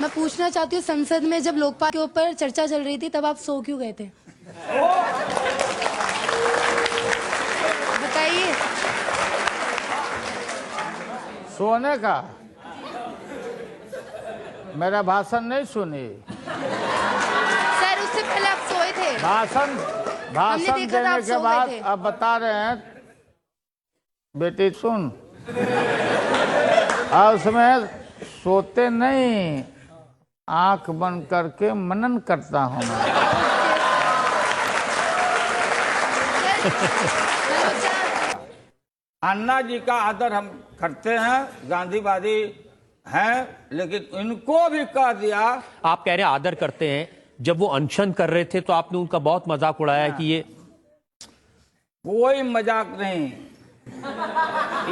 मैं पूछना चाहती हूँ, संसद में जब लोकपाल के ऊपर चर्चा चल रही थी तब आप सो क्यों गए थे? बताइए। सोने का मेरा भाषण नहीं सुनी? सर उससे पहले आप सोए थे। भाषण देने के बाद अब बता रहे हैं बेटी सुन, और उसमें सोते नहीं, आंख बंद करके मनन करता हूँ मैं। अन्ना जी का आदर हम करते हैं, गांधीवादी हैं, लेकिन इनको भी कह दिया। आप कह रहे हैं आदर करते हैं, जब वो अनशन कर रहे थे तो आपने उनका बहुत मजाक उड़ाया कि ये कोई मजाक नहीं।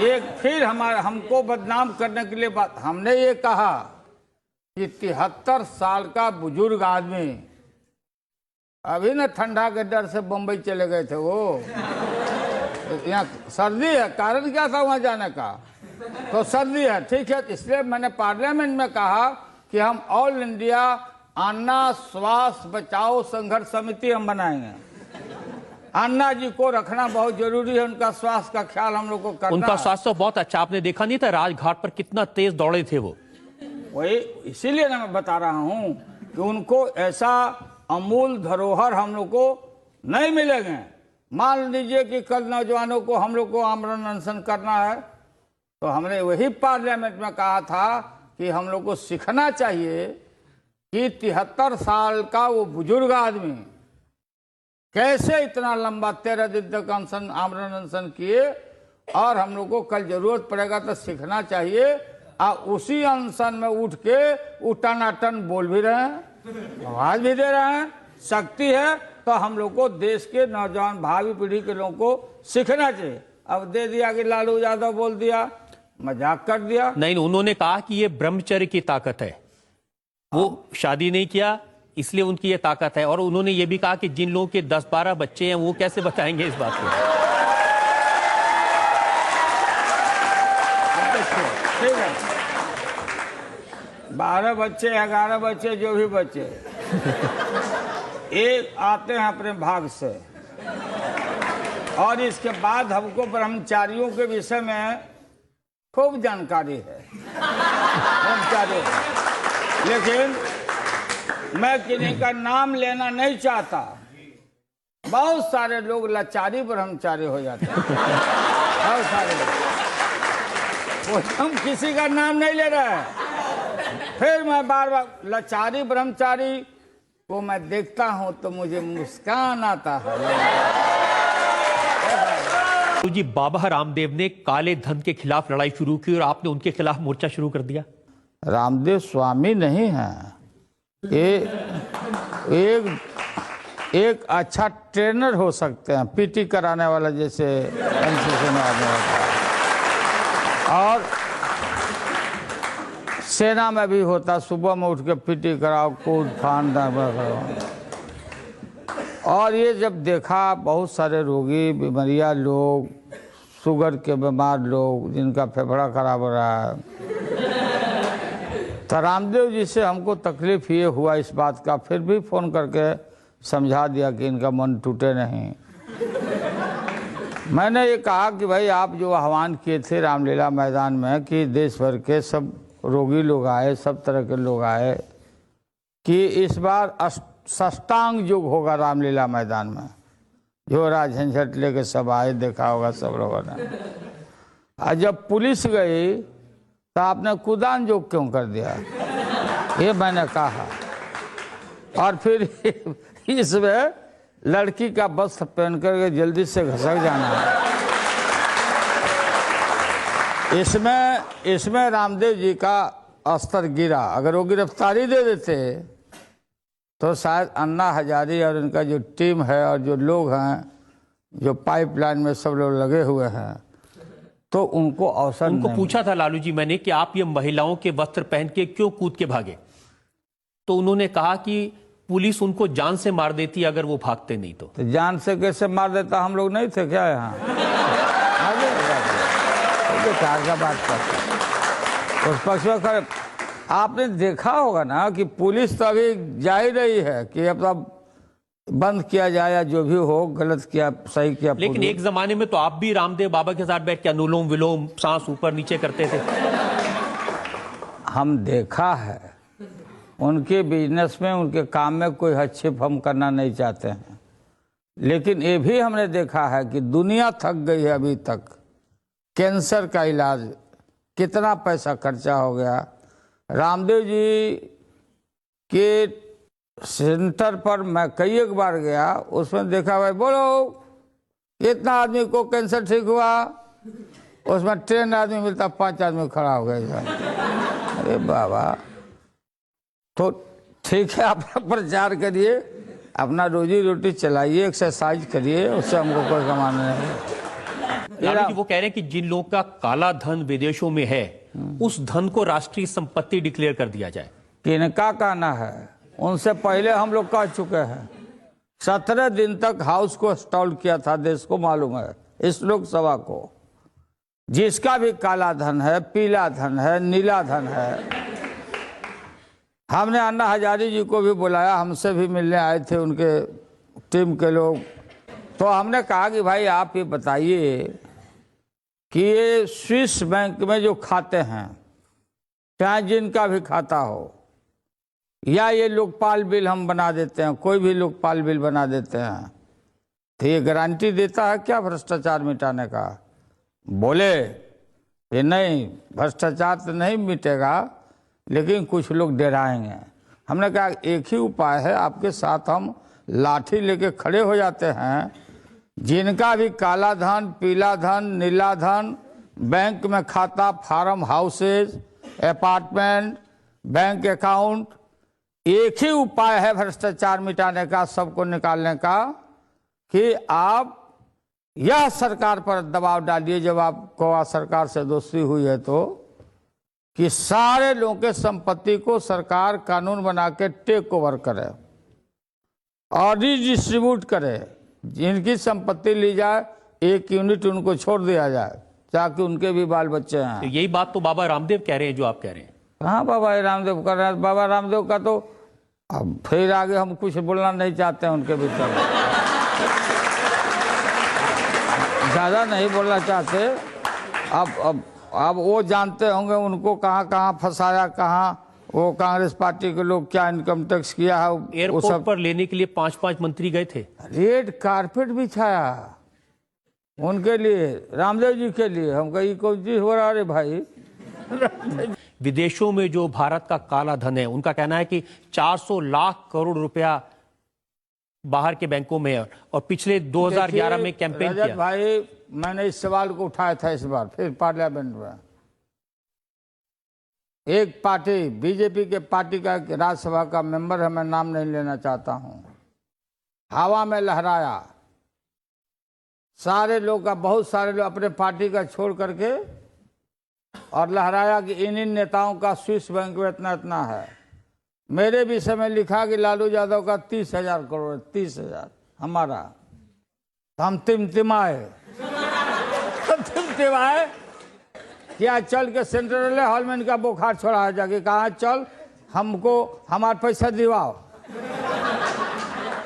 एक फिर हमको बदनाम करने के लिए बात, हमने ये कहा कि 73 साल का बुजुर्ग आदमी, अभी ना ठंडा के डर से बंबई चले गए थे वो, यहाँ सर्दी है, कारण क्या था वहां जाने का? तो सर्दी है, ठीक है। इसलिए मैंने पार्लियामेंट में कहा कि हम ऑल इंडिया अन्ना स्वास्थ्य बचाओ संघर्ष समिति हम बनाएंगे। अन्ना जी को रखना बहुत जरूरी है, उनका स्वास्थ्य का ख्याल हम लोग को करना। उनका स्वास्थ्य बहुत अच्छा, आपने देखा नहीं था राजघाट पर कितना तेज दौड़े थे वो? वही इसीलिए ना मैं बता रहा हूं कि उनको ऐसा अमूल धरोहर हम लोग को नहीं मिलेंगे। मान लीजिए कि कल नौजवानों को हम लोग को आमरण अनशन करना है, तो हमने वही पार्लियामेंट में कहा था कि हम लोग को सीखना चाहिए कि 73 साल का वो बुजुर्ग आदमी कैसे इतना लंबा 13 दिन तक आमरण अनशन किए, और हम लोग को कल जरूरत पड़ेगा तो सीखना चाहिए। और उसी अनशन में उठ के टनाटन बोल भी रहे हैं, आवाज भी दे रहे हैं, शक्ति है। तो हम लोग को देश के नौजवान भावी पीढ़ी के लोगों को सीखना चाहिए। अब दे दिया कि लालू यादव बोल दिया, मजाक कर दिया। नहीं, उन्होंने कहा कि ये ब्रह्मचर्य की ताकत है, वो शादी नहीं किया इसलिए उनकी ये ताकत है। और उन्होंने ये भी कहा कि जिन लोगों के 10-12 बच्चे हैं वो कैसे बताएंगे इस बात को? ठीक है, 12 बच्चे 11 बच्चे जो भी बच्चे, एक आते हैं अपने भाग से। और इसके बाद हमको ब्रह्मचारियों के विषय में खूब जानकारी है, ब्रह्मचारी। लेकिन मैं किन्हीं का नाम लेना नहीं चाहता। बहुत सारे लोग लाचारी ब्रह्मचारी हो जाते हैं, बहुत सारे लोग। हम किसी का नाम नहीं ले रहे हैं। फिर मैं बार बार लाचारी ब्रह्मचारी को मैं देखता हूं तो मुझे मुस्कान आता है। जी, बाबा रामदेव ने काले धन के खिलाफ लड़ाई शुरू की और आपने उनके खिलाफ मोर्चा शुरू कर दिया। रामदेव स्वामी नहीं है, एक अच्छा ट्रेनर हो सकते हैं, पीटी कराने वाला, जैसे एनसीसी में आदमी होता है, और सेना में भी होता, सुबह में उठ के पीटी कराओ, कूद फान करो। और ये जब देखा बहुत सारे रोगी, बीमारियां लोग, शुगर के बीमार लोग जिनका फेफड़ा खराब हो रहा है, तो रामदेव जी से हमको तकलीफ ये हुआ इस बात का, फिर भी फ़ोन करके समझा दिया कि इनका मन टूटे नहीं। मैंने ये कहा कि भाई आप जो आह्वान किए थे रामलीला मैदान में कि देश भर के सब रोगी लोग आए, सब तरह के लोग आए, कि इस बार साष्टांग योग होगा रामलीला मैदान में। जो झंझट लेके सब आए, देखा होगा सब लोगों ने। और जब पुलिस गई तो आपने कुदान योग क्यों कर दिया, ये मैंने कहा। और फिर इसमें लड़की का वस्त्र पहन करके जल्दी से घसक जाना है। इसमें रामदेव जी का स्तर गिरा। अगर वो गिरफ्तारी दे देते तो शायद अन्ना हजारी और इनका जो टीम है और जो लोग हैं, जो पाइपलाइन में सब लोग लगे हुए हैं, तो उनको अवसर उनको नहीं। पूछा था लालू जी मैंने कि आप ये महिलाओं के वस्त्र पहन के क्यों कूद के भागे, तो उन्होंने कहा कि पुलिस उनको जान से मार देती अगर वो भागते नहीं तो। जान से कैसे मार देता, हम लोग नहीं थे क्या यहाँ? का बात करता उस पक्ष में खड़े आपने देखा होगा ना कि पुलिस तो अभी जा ही रही है कि अब बंद किया जाए या जो भी हो, गलत किया सही किया। लेकिन एक जमाने में तो आप भी रामदेव बाबा के साथ बैठ के अनुलोम विलोम, सांस ऊपर नीचे करते थे। हम देखा है उनके बिजनेस में, उनके काम में कोई हस्तक्षेप हम करना नहीं चाहते हैं, लेकिन ये भी हमने देखा है कि दुनिया थक गई है। अभी तक कैंसर का इलाज कितना पैसा खर्चा हो गया। रामदेव जी के सेंटर पर मैं कई एक बार गया, उसमें देखा भाई बोलो कितना आदमी को कैंसर ठीक हुआ, उसमें 10 आदमी मिलता, 5 आदमी खड़ा हो गया। अरे बाबा, तो ठीक है अपना प्रचार करिए, अपना रोजी रोटी चलाइए, एक्सरसाइज करिए, उससे हमको कोई कमाना नहीं। राम जी वो कह रहे हैं कि जिन लोगों का काला धन विदेशों में है उस धन को राष्ट्रीय संपत्ति डिक्लेयर कर दिया जाए। किनका कहना है, उनसे पहले हम लोग कह चुके हैं। 17 दिन तक हाउस को स्टॉल किया था, देश को मालूम है, इस लोकसभा को। जिसका भी काला धन है, पीला धन है, नीला धन है। हमने अन्ना हजारी जी को भी बुलाया, हमसे भी मिलने आए थे उनके टीम के लोग। तो हमने कहा कि भाई आप ये बताइए कि ये स्विस बैंक में जो खाते हैं, चाहे जिनका भी खाता हो, या ये लोकपाल बिल हम बना देते हैं, कोई भी लोकपाल बिल बना देते हैं, तो ये गारंटी देता है क्या भ्रष्टाचार मिटाने का? बोले कि नहीं, भ्रष्टाचार तो नहीं मिटेगा, लेकिन कुछ लोग डराएंगे। हमने कहा एक ही उपाय है, आपके साथ हम लाठी लेके खड़े हो जाते हैं। जिनका भी काला धन, पीला धन, नीला धन, बैंक में खाता, farm houses, apartment, bank account, एक ही उपाय है भ्रष्टाचार मिटाने का, सबको निकालने का, कि आप यह सरकार पर दबाव डालिए, जब आपको सरकार से दोस्ती हुई है तो, कि सारे लोगों के संपत्ति को सरकार कानून बना के टेक ओवर करे और रिडिस्ट्रीब्यूट करे। जिनकी संपत्ति ली जाए, 1 यूनिट उनको छोड़ दिया जाए, ताकि उनके भी बाल बच्चे हैं। तो यही बात तो बाबा रामदेव कह रहे हैं, जो आप कह रहे हैं। हाँ, बाबा रामदेव कर रहे हैं। बाबा रामदेव का तो अब फिर आगे हम कुछ बोलना नहीं चाहते हैं, उनके भीतर ज़्यादा नहीं बोलना चाहते। अब वो जानते होंगे उनको कहाँ कहाँ फंसाया, कहाँ वो कांग्रेस पार्टी के लोग क्या इनकम टैक्स किया है। एयरपोर्ट पर लेने के लिए 5-5 मंत्री गए थे, रेड कारपेट बिछाया उनके लिए, रामदेव जी के लिए। हम कहीं कौन चीज हो रहा है भाई। विदेशों में जो भारत का काला धन है, उनका कहना है कि 400 लाख करोड़ रुपया बाहर के बैंकों में है, और पिछले 2011 में कैंपेन किया। भाई, मैंने इस सवाल को उठाया था इस बार फिर पार्लियामेंट में। एक पार्टी, बीजेपी के पार्टी का राज्यसभा का मेंबर है, मैं नाम नहीं लेना चाहता हूं, हवा में लहराया। सारे लोग का, बहुत सारे लोग अपने पार्टी का छोड़ करके और लहराया कि इन नेताओं का स्विस बैंक में इतना इतना है। मेरे विषय में लिखा कि लालू यादव का 30,000 करोड़, 30,000 हमारा। तो हम तिमतिमाए क्या, चल के सेंट्रल हॉल में इनका बुखार छोड़ा है, जाके कहा चल हमको हमारा पैसा दिवाओ,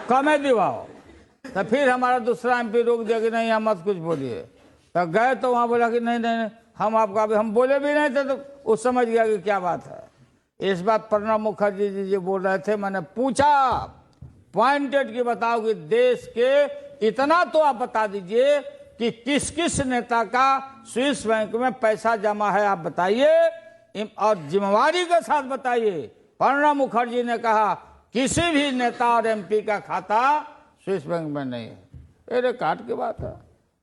कमे दिवाओ। तो फिर हमारा दूसरा MP रोक दिया कि नहीं, हम मत कुछ बोलिए। तो गए तो वहाँ बोला कि नहीं नहीं नहीं, हम आपका, हम बोले भी नहीं थे, तो उस समझ गया कि क्या बात है। इस बात प्रणब मुखर्जी जी जो बोल रहे थे, मैंने पूछा पॉइंटेड कि बताओ कि देश के इतना तो आप बता दीजिए कि किस किस नेता का स्विस बैंक में पैसा जमा है, आप बताइए और जिम्मेवारी के साथ बताइए। प्रणब मुखर्जी ने कहा किसी भी नेता और MP का खाता स्विस बैंक में नहीं है। अरे काट की बात है,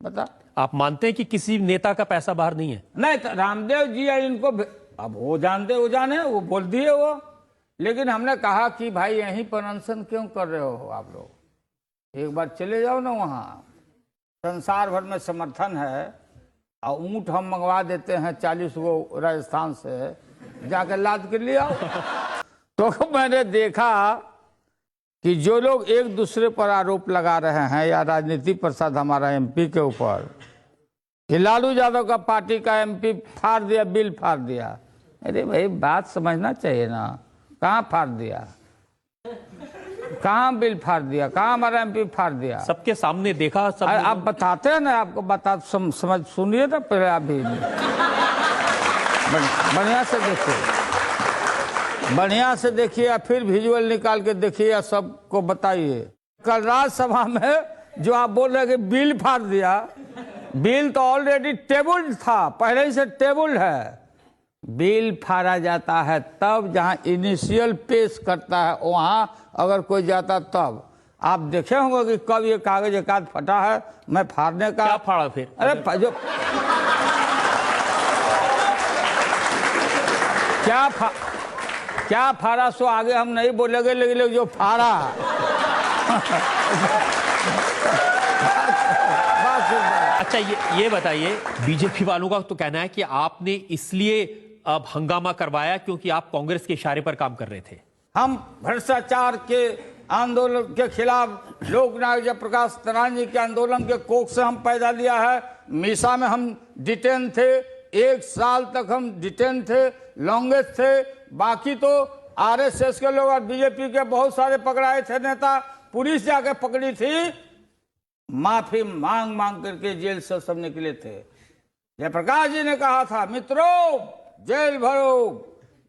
बता। आप मानते हैं कि किसी नेता का पैसा बाहर नहीं है? नहीं, तो रामदेव जी इनको अब वो जानते, वो जाने, वो बोल दिए वो। लेकिन हमने कहा कि भाई यहीं पर अनशन क्यों कर रहे हो आप लोग, एक बार चले जाओ ना वहाँ, संसार भर में समर्थन है। और ऊँट हम मंगवा देते हैं 40 गो राजस्थान से, जाकर लाद के ले आओ। तो मैंने देखा कि जो लोग एक दूसरे पर आरोप लगा रहे हैं, या राजनीति प्रसाद हमारा MP के ऊपर, कि लालू यादव का पार्टी का MP फाड़ दिया, बिल फाड़ दिया, अरे भाई बात समझना चाहिए ना, कहाँ फाड़ दिया, कहाँ बिल फाड़ दिया, कहाँ हमारा MP फाड़ दिया? सबके सामने देखा सब। आप बताते हैं ना, आपको बता समझ सुनिए ना पहले आप भी बढ़िया से देखिए, बढ़िया से देखिए या फिर विजुअल निकाल के देखिए या सबको बताइए। कल राज्यसभा में जो आप बोल रहे हैं कि बिल फाड़ दिया, बिल तो ऑलरेडी टेबल्ड था, पहले ही से टेबल्ड है। बिल फाड़ा जाता है तब जहां इनिशियल पेश करता है वहां अगर कोई जाता तब। आप देखे होंगे कि कब ये कागज एक आध फटा है मैं फाड़ने का। क्या फाड़ा फिर? अरे जो क्या फाड़ा सो आगे हम नहीं बोलेंगे, लेकिन जो फाड़ा अच्छा ये बताइए, बीजेपी वालों का तो कहना है कि आपने इसलिए अब हंगामा करवाया क्योंकि आप कांग्रेस के इशारे पर काम कर रहे थे। हम भ्रष्टाचार के आंदोलन के खिलाफ लोकनायक जयप्रकाश नारायण जी के आंदोलन के कोख से हम पैदा लिया है। मीसा में हम डिटेन थे, 1 साल तक हम डिटेन थे, लॉन्गेस्ट थे। बाकी तो RSS के लोग और बीजेपी के बहुत सारे पकड़ाए थे नेता, पुलिस जाके पकड़ी थी, माफी मांग मांग करके जेल से सब निकले थे। जयप्रकाश जी ने कहा था, मित्रों जेल भरो,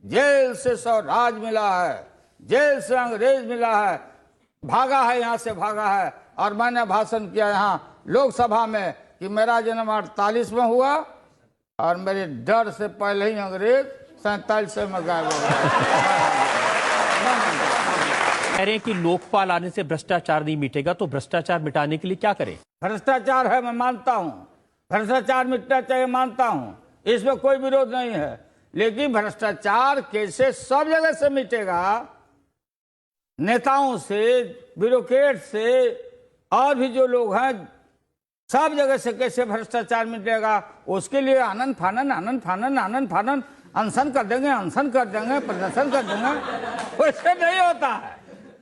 जेल से स्वराज मिला है, जेल से अंग्रेज मिला है, भागा है यहाँ से भागा है। और मैंने भाषण किया यहाँ लोकसभा में कि मेरा जन्म 48 में हुआ और मेरे डर से पहले ही अंग्रेज 47 में गायब हो गए। कह रहे हैं कि लोकपाल आने से भ्रष्टाचार नहीं मिटेगा, तो भ्रष्टाचार मिटाने के लिए क्या करें? भ्रष्टाचार है, मैं मानता हूं, भ्रष्टाचार मिटना चाहिए, मानता हूं, इसमें कोई विरोध नहीं है। लेकिन भ्रष्टाचार कैसे सब जगह से मिटेगा, नेताओं से, ब्यूरोक्रेट से और भी जो लोग हैं सब जगह से कैसे भ्रष्टाचार मिटेगा? उसके लिए आनंद फानन अनशन कर देंगे, प्रदर्शन कर देंगे, वैसे नहीं होता है।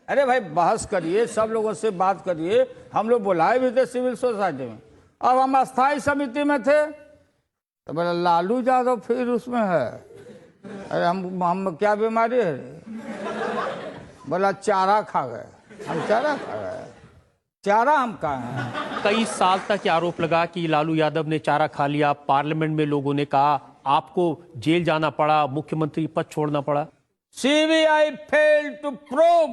अरे भाई बहस करिए, सब लोगों से बात करिए। हम लोग बुलाए भी थे सिविल सोसाइटी में, अब हम अस्थायी समिति में थे तो बोला लालू यादव फिर उसमें है। अरे हम क्या बीमारी है? बोला चारा खा गए, हम चारा खा गए, चारा हम खाए हैं। कई साल तक ये आरोप लगा कि लालू यादव ने चारा खा लिया। पार्लियामेंट में लोगों ने कहा आपको जेल जाना पड़ा, मुख्यमंत्री पद छोड़ना पड़ा। CBI फेल टू प्रूव,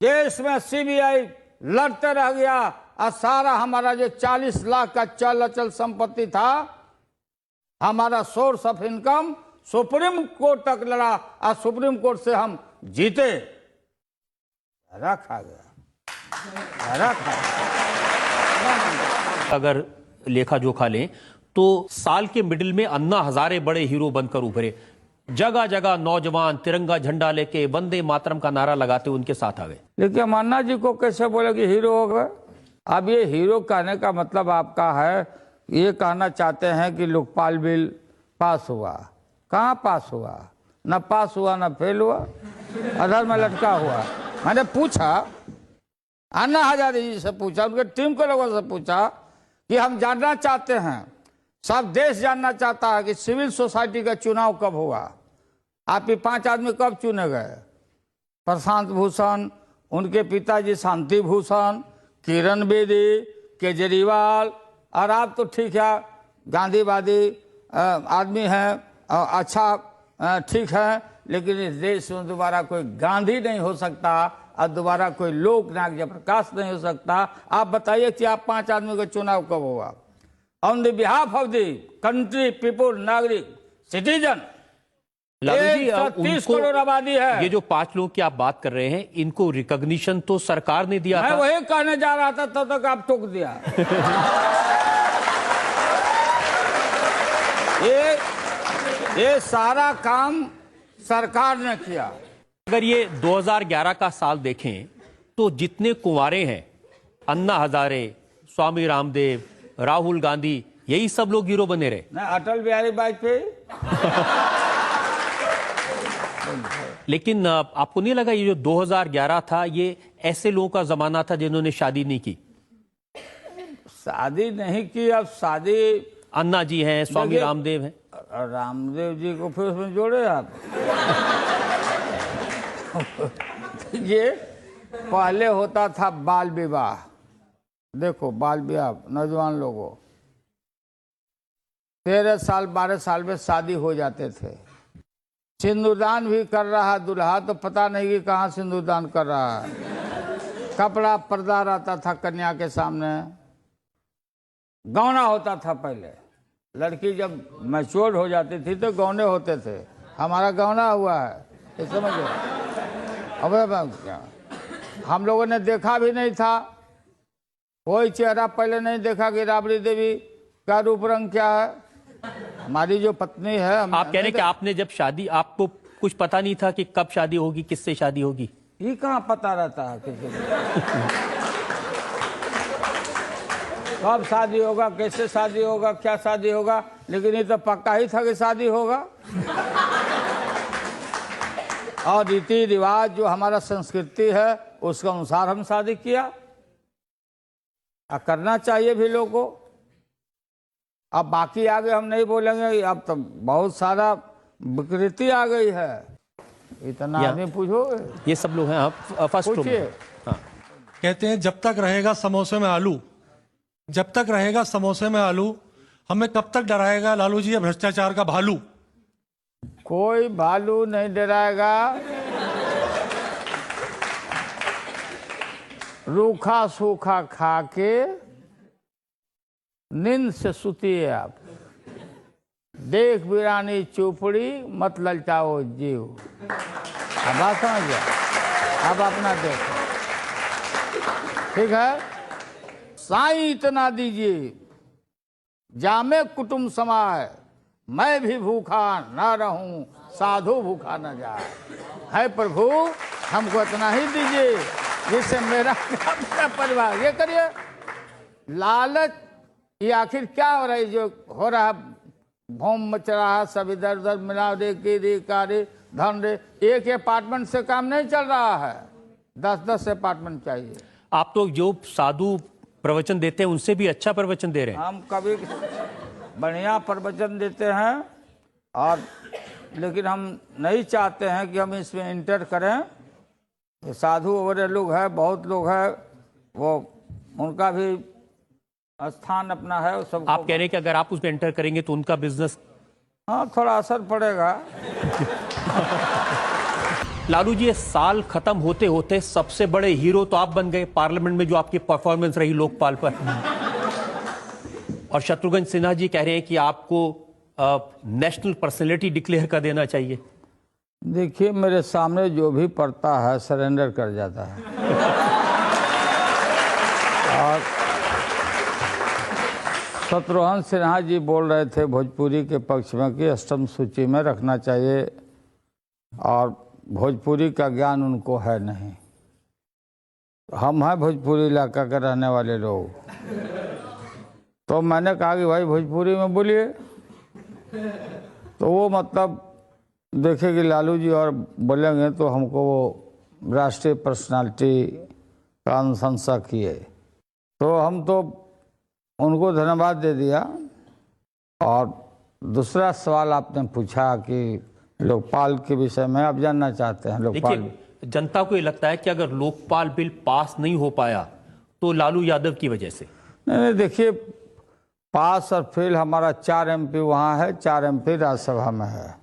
देश में CBI लड़ते रह गया और सारा हमारा जो 40 लाख का चल अचल संपत्ति था, हमारा source of income, supreme court तक लड़ा और सुप्रीम कोर्ट से हम जीते। रखा गया। अगर लेखा जोखा लें तो साल के मिडिल में अन्ना हजारे बड़े हीरो बनकर उभरे। जगह जगह नौजवान तिरंगा झंडा लेके वंदे मातरम का नारा लगाते उनके साथ आ गए। लेकिन अन्ना जी को कैसे बोले कि हीरो हो गए? अब ये हीरो कहने का मतलब आपका है, ये कहना चाहते हैं कि लोकपाल बिल पास हुआ। कहाँ पास हुआ? न पास हुआ न फेल हुआ, अधर में लटका हुआ। मैंने पूछा, अन्ना हजारे जी से पूछा, उनके टीम के लोगों से पूछा कि हम जानना चाहते हैं, सब देश जानना चाहता है कि सिविल सोसाइटी का चुनाव कब हुआ, आप ये 5 आदमी कब चुने गए? प्रशांत भूषण, उनके पिताजी शांति भूषण, किरण बेदी, केजरीवाल, और आप तो ठीक है गांधीवादी आदमी हैं, अच्छा ठीक है, लेकिन इस देश में दोबारा कोई गांधी नहीं हो सकता और दोबारा कोई लोकनायक जयप्रकाश नहीं हो सकता। आप बताइए कि आप 5 आदमी का चुनाव कब हुआ? On the behalf of the country, people, नागरिक, सिटीजन। 30 करोड़ आबादी है। ये जो 5 लोगों की आप बात कर रहे हैं, इनको रिकॉग्निशन तो सरकार ने दिया मैं था। वही कहने जा रहा था, तब तक आप टोक दिया। ये सारा काम सरकार ने किया। अगर ये 2011 का साल देखें तो जितने कुंवारे हैं, अन्ना हजारे, स्वामी रामदेव, राहुल गांधी, यही सब लोग हीरो बने रहे। ना अटल बिहारी वाजपेयी। लेकिन आपको नहीं लगा ये जो 2011 था, ये ऐसे लोगों का जमाना था जिन्होंने शादी नहीं की? शादी नहीं की, अब शादी अन्ना जी हैं, स्वामी रामदेव हैं। रामदेव जी को फिर उसमें जोड़े आप। ये पहले होता था बाल विवाह, देखो बाल विवाह, नौजवान लोगों 13 साल 12 साल में शादी हो जाते थे। सिंदूरदान भी कर रहा दूल्हा तो पता नहीं कि कहाँ सिंदूरदान कर रहा है। कपड़ा पर्दा रहता था कन्या के सामने, गौना होता था पहले। लड़की जब मैच्योर हो जाती थी तो गौने होते थे। हमारा गौना हुआ है, ये समझो। अब क्या हम लोगों ने देखा भी नहीं था, कोई चेहरा पहले नहीं देखा कि राबड़ी देवी का रूप रंग क्या है। हमारी जो पत्नी है, आप कह रहे हैं कि आपने जब शादी, आपको कुछ पता नहीं था कि कब शादी होगी, किससे शादी होगी? ये कहाँ पता रहता है किसी को कब शादी होगा, कैसे शादी होगा, क्या शादी होगा। लेकिन ये तो पक्का ही था कि शादी होगा। और रीति रिवाज जो हमारा संस्कृति है उसके अनुसार हम शादी किया। करना चाहिए भी लोगों को। अब बाकी आगे हम नहीं बोलेंगे, अब तो बहुत सारा विकृति आ गई है। इतना आदमी पूछोगे, ये सब लोग हैं। आप फर्स्ट रो में। हाँ। कहते हैं जब तक रहेगा समोसे में आलू, जब तक रहेगा समोसे में आलू, हमें कब तक डराएगा लालू जी ये भ्रष्टाचार का भालू? कोई भालू नहीं डराएगा। रूखा सूखा खा के नींद से सुतिए आप। देख वीरानी चौपड़ी मत ललचाओ जीव। अब बात समझ गया, अब अपना देखो, ठीक है। साईं इतना दीजिए जामे कुटुंब समाए, मैं भी भूखा ना रहूं साधु भूखा न जाए। है प्रभु हमको इतना ही दीजिए जिससे मेरा परिवार। ये करिए। लालच ये आखिर क्या हो रहा है जो हो रहा है, भूम मच रहा है, सब इधर उधर मिला रे की रे का रे धन रे। एक अपार्टमेंट से काम नहीं चल रहा है, 10-10 अपार्टमेंट चाहिए। आप तो जो साधु प्रवचन देते हैं उनसे भी अच्छा प्रवचन दे रहे हैं। हम कभी बढ़िया प्रवचन देते हैं, और लेकिन हम नहीं चाहते हैं कि हम इसमें इंटर करें। साधु वगैरह लोग हैं, बहुत लोग हैं, वो उनका भी स्थान अपना है। सब आप कह रहे हैं कि अगर आप उसमें एंटर करेंगे तो उनका बिजनेस, हाँ, थोड़ा असर पड़ेगा। लालू जी ये साल खत्म होते होते सबसे बड़े हीरो तो आप बन गए पार्लियामेंट में, जो आपकी परफॉर्मेंस रही लोकपाल पर। और शत्रुघ्न सिन्हा जी कह रहे हैं कि आपको नेशनल पर्सनैलिटी डिक्लेयर कर देना चाहिए। देखिए मेरे सामने जो भी पड़ता है सरेंडर कर जाता है। और शत्रुघ्न सिन्हा जी बोल रहे थे भोजपुरी के पक्ष में कि अष्टम सूची में रखना चाहिए, और भोजपुरी का ज्ञान उनको है नहीं। हम हैं भोजपुरी इलाका के रहने वाले लोग, तो मैंने कहा कि भाई भोजपुरी में बोलिए। तो वो मतलब देखे कि लालू जी और बोलेंगे तो हमको वो राष्ट्रीय पर्सनालिटी का अनुशंसा किए। तो हम तो उनको धन्यवाद दे दिया। और दूसरा सवाल आपने पूछा कि लोकपाल के विषय में आप जानना चाहते हैं। लोकपाल, देखिए जनता को ये लगता है कि अगर लोकपाल बिल पास नहीं हो पाया तो लालू यादव की वजह से। नहीं, देखिए पास और फेल हमारा 4 MP वहाँ है, 4 MP राज्यसभा में है।